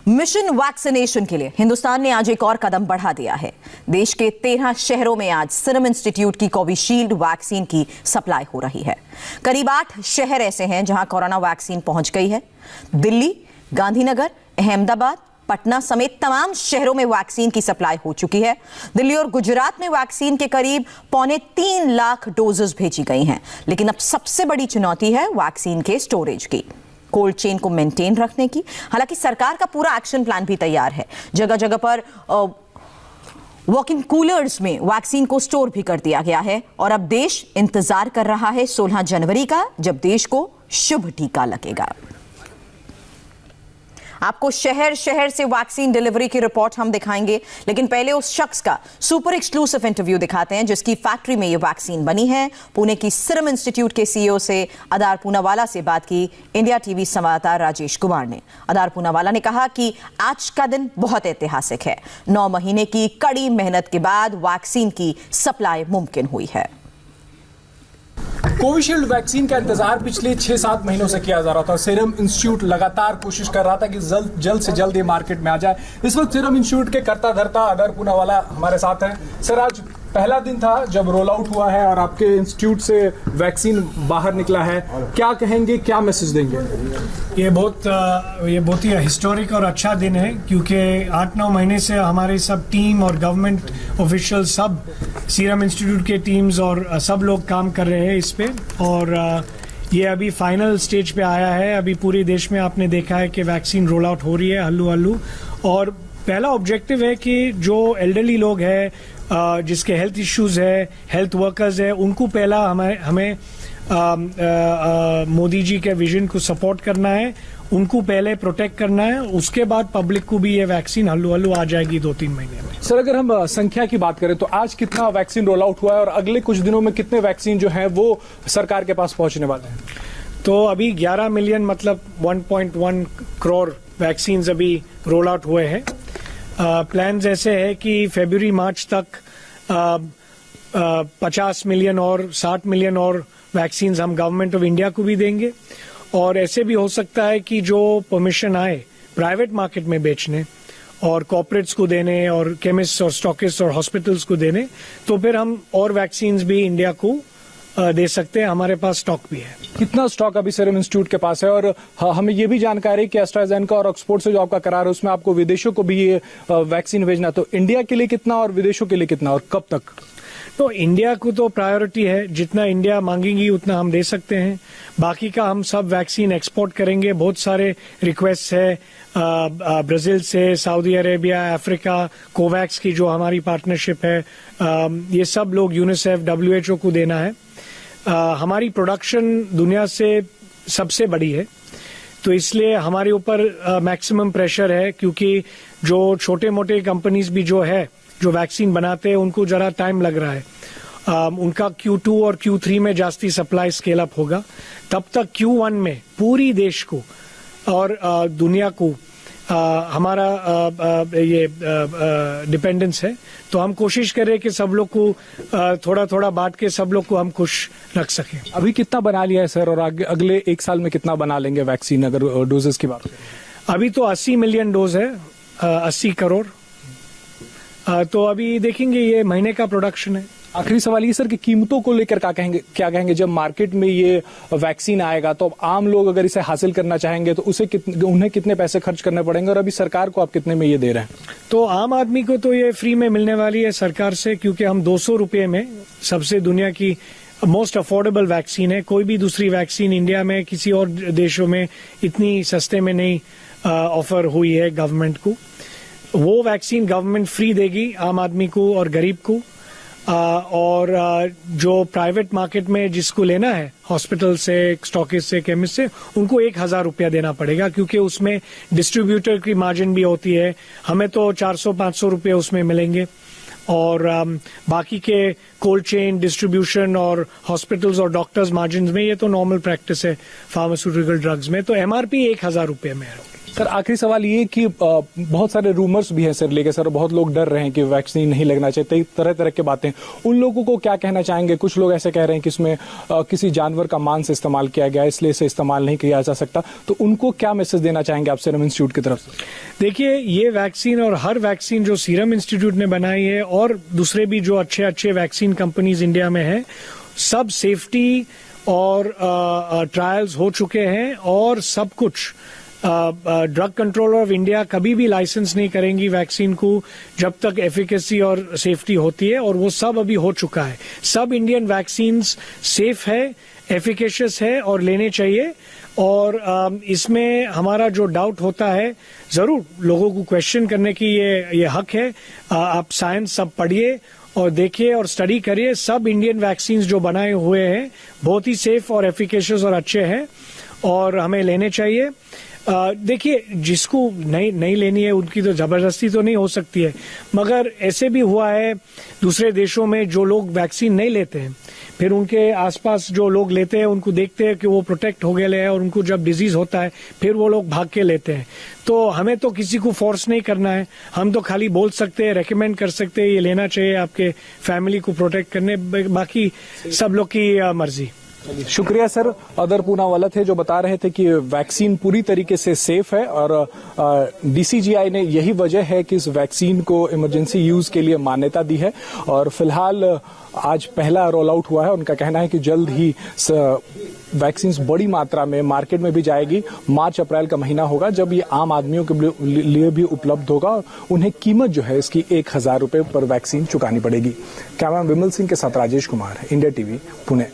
Mission vaccination के लिए हिंदुस्तान ने आज एक और कदम बढ़ा दिया है। देश के 13 शहरों में आज सीरम इंस्टीट्यूट की कोविशील्ड वैक्सीन की सप्लाई हो रही है। करीब 8 शहर ऐसे हैं जहां कोरोना वैक्सीन पहुंच गई है। दिल्ली, गांधीनगर, अहमदाबाद, पटना समेत तमाम शहरों में वैक्सीन की सप्लाई हो चुकी है। दिल्ली और गुजरात में वैक्सीन के करीब 2.25 लाख डोजेस भेजी गई हैं। लेकिन अब सबसे बड़ी चुनौती है वैक्सीन के स्टोरेज की, कोल्ड चेन को मेंटेन रखने की। हालांकि सरकार का पूरा एक्शन प्लान भी तैयार है। जगह जगह पर वॉकिंग कूलर्स में वैक्सीन को स्टोर भी कर दिया गया है और अब देश इंतजार कर रहा है 16 जनवरी का, जब देश को शुभ टीका लगेगा। आपको शहर शहर से वैक्सीन डिलीवरी की रिपोर्ट हम दिखाएंगे, लेकिन पहले उस शख्स का सुपर एक्सक्लूसिव इंटरव्यू दिखाते हैं जिसकी फैक्ट्री में ये वैक्सीन बनी है। पुणे की सीरम इंस्टीट्यूट के सीईओ से अदार पूनावाला से बात की इंडिया टीवी संवाददाता राजेश कुमार ने। अदार पूनावाला ने कहा कि आज का दिन बहुत ऐतिहासिक है। 9 महीने की कड़ी मेहनत के बाद वैक्सीन की सप्लाई मुमकिन हुई है। कोविशील्ड वैक्सीन का इंतजार पिछले 6-7 महीनों से किया जा रहा था। सीरम इंस्टीट्यूट लगातार कोशिश कर रहा था कि जल्द से जल्द ये मार्केट में आ जाए। इस वक्त सीरम इंस्टीट्यूट के करता धरता अदार पूनावाला हमारे साथ हैं। सर, आज पहला दिन था जब रोल आउट हुआ है और आपके इंस्टीट्यूट से वैक्सीन बाहर निकला है, क्या कहेंगे, क्या मैसेज देंगे? ये बहुत ही हिस्टोरिक और अच्छा दिन है, क्योंकि 8-9 महीने से हमारे सब टीम और गवर्नमेंट ऑफिशियल, सब सीरम इंस्टीट्यूट के टीम्स और सब लोग काम कर रहे हैं इस पे। और ये अभी फाइनल स्टेज पे आया है। अभी पूरे देश में आपने देखा है कि वैक्सीन रोल आउट हो रही है हल्लू हल्लू। और पहला ऑब्जेक्टिव है कि जो एल्डरली लोग हैं, जिसके हेल्थ इश्यूज है, हेल्थ वर्कर्स है, उनको पहला हमें मोदी जी के विजन को सपोर्ट करना है, उनको पहले प्रोटेक्ट करना है। उसके बाद पब्लिक को भी ये वैक्सीन हल्लू हल्लू आ जाएगी 2-3 महीने में। सर, अगर हम संख्या की बात करें तो आज कितना वैक्सीन रोल आउट हुआ है और अगले कुछ दिनों में कितने वैक्सीन जो है वो सरकार के पास पहुंचने वाले हैं? तो अभी 11 मिलियन मतलब 1.1 करोड़ वैक्सीन अभी रोल आउट हुए हैं। प्लान्स ऐसे है कि फरवरी मार्च तक 50 मिलियन और 60 मिलियन और वैक्सीन हम गवर्नमेंट ऑफ इंडिया को भी देंगे। और ऐसे भी हो सकता है कि जो परमिशन आए प्राइवेट मार्केट में बेचने और कॉर्पोरेट्स को देने और केमिस्ट और स्टॉकिस्ट और हॉस्पिटल्स को देने, तो फिर हम और वैक्सीन भी इंडिया को दे सकते हैं। हमारे पास स्टॉक भी है। कितना स्टॉक अभी सीरम इंस्टीट्यूट के पास है? और हमें ये भी जानकारी है कि एस्ट्राजेनेका और ऑक्सफोर्ड से जो आपका करार है उसमें आपको विदेशों को भी ये वैक्सीन भेजना, तो इंडिया के लिए कितना और विदेशों के लिए कितना और कब तक? तो इंडिया को तो प्रायोरिटी है, जितना इंडिया मांगेगी उतना हम दे सकते हैं। बाकी का हम सब वैक्सीन एक्सपोर्ट करेंगे। बहुत सारे रिक्वेस्ट है ब्राजील से, सऊदी अरेबिया, अफ्रीका, कोवैक्स की जो हमारी पार्टनरशिप है, ये सब लोग, यूनिसेफ, WHO को देना है। हमारी प्रोडक्शन दुनिया से सबसे बड़ी है, तो इसलिए हमारे ऊपर मैक्सिमम प्रेशर है, क्योंकि जो छोटे मोटे कंपनीज भी जो वैक्सीन बनाते हैं उनको जरा टाइम लग रहा है। उनका Q2 और Q3 में जास्ती सप्लाई स्केल अप होगा। तब तक Q1 में पूरी देश को और दुनिया को हमारा ये डिपेंडेंस है। तो हम कोशिश करें कि सब लोग को थोड़ा थोड़ा बांट के सब लोग को हम खुश रख सकें। अभी कितना बना लिया है सर, और अगले 1 साल में कितना बना लेंगे वैक्सीन, अगर डोजेस की बात करें? अभी तो 80 मिलियन डोज है, 80 करोड़। तो अभी देखेंगे, ये महीने का प्रोडक्शन है। आखिरी सवाल ये सर कि कीमतों को लेकर क्या कहेंगे? जब मार्केट में ये वैक्सीन आएगा तो आम लोग अगर इसे हासिल करना चाहेंगे तो उन्हें कितने पैसे खर्च करने पड़ेंगे, और अभी सरकार को आप कितने में ये दे रहे हैं? तो आम आदमी को तो ये फ्री में मिलने वाली है सरकार से, क्योंकि हम 200 रुपये में सबसे दुनिया की मोस्ट अफोर्डेबल वैक्सीन है। कोई भी दूसरी वैक्सीन इंडिया में किसी और देशों में इतनी सस्ते में नहीं ऑफर हुई है गवर्नमेंट को। वो वैक्सीन गवर्नमेंट फ्री देगी आम आदमी को और गरीब को। और जो प्राइवेट मार्केट में जिसको लेना है, हॉस्पिटल से, स्टॉकिस्ट से, केमिस्ट से, उनको 1000 रुपया देना पड़ेगा, क्योंकि उसमें डिस्ट्रीब्यूटर की मार्जिन भी होती है। हमें तो 400-500 रुपये उसमें मिलेंगे। और बाकी के कोल्ड चेन, डिस्ट्रीब्यूशन और हॉस्पिटल्स और डॉक्टर्स मार्जिन में ये तो नॉर्मल प्रैक्टिस है फार्मास्यूटिकल ड्रग्स में। तो MRP 1000 रुपये में है। सर आखिरी सवाल ये कि बहुत सारे रूमर्स भी हैं सर लेके सर, बहुत लोग डर रहे हैं कि वैक्सीन नहीं लगना चाहिए, तरह तरह की बातें, उन लोगों को क्या कहना चाहेंगे? कुछ लोग ऐसे कह रहे हैं कि इसमें किसी जानवर का मांस इस्तेमाल किया गया, इसलिए इसे इस्तेमाल नहीं किया जा सकता, तो उनको क्या मैसेज देना चाहेंगे आप सीरम इंस्टीट्यूट की तरफ से? देखिए, ये वैक्सीन और हर वैक्सीन जो सीरम इंस्टीट्यूट ने बनाई है और दूसरे भी जो अच्छे अच्छे वैक्सीन कंपनीज इंडिया में है, सब सेफ्टी और ट्रायल्स हो चुके हैं और सब कुछ ड्रग कंट्रोलर ऑफ इंडिया कभी भी लाइसेंस नहीं करेंगी वैक्सीन को जब तक एफिकेसी और सेफ्टी होती है, और वो सब अभी हो चुका है। सब इंडियन वैक्सीन्स सेफ है, एफिकेशियस है और लेने चाहिए। और इसमें हमारा जो डाउट होता है, जरूर लोगों को क्वेश्चन करने की ये हक है। आप साइंस सब पढ़िए और देखिए और स्टडी करिए। सब इंडियन वैक्सीन्स जो बनाए हुए हैं बहुत ही सेफ और एफिकेशियस और अच्छे हैं और हमें लेने चाहिए। देखिए, जिसको नहीं लेनी है उनकी तो जबरदस्ती तो नहीं हो सकती है, मगर ऐसे भी हुआ है दूसरे देशों में जो लोग वैक्सीन नहीं लेते हैं, फिर उनके आसपास जो लोग लेते हैं उनको देखते हैं कि वो प्रोटेक्ट हो गए हैं और उनको जब डिजीज होता है फिर वो लोग भाग के लेते हैं। तो हमें तो किसी को फोर्स नहीं करना है, हम तो खाली बोल सकते हैं, रेकमेंड कर सकते हैं ये लेना चाहिए आपके फैमिली को प्रोटेक्ट करने, बाकी सब लोग की मर्जी। शुक्रिया सर। अदर पूनावाला थे जो बता रहे थे कि वैक्सीन पूरी तरीके से सेफ है और डीसीजीआई ने यही वजह है कि इस वैक्सीन को इमरजेंसी यूज के लिए मान्यता दी है और फिलहाल आज पहला रोल आउट हुआ है। उनका कहना है कि जल्द ही वैक्सीन बड़ी मात्रा में मार्केट में भी जाएगी। मार्च अप्रैल का महीना होगा जब ये आम आदमियों के लिए भी उपलब्ध होगा। उन्हें कीमत जो है इसकी 1000 रुपए पर वैक्सीन चुकानी पड़ेगी। कैमरा विमल सिंह के साथ राजेश कुमार, इंडिया टीवी, पुणे।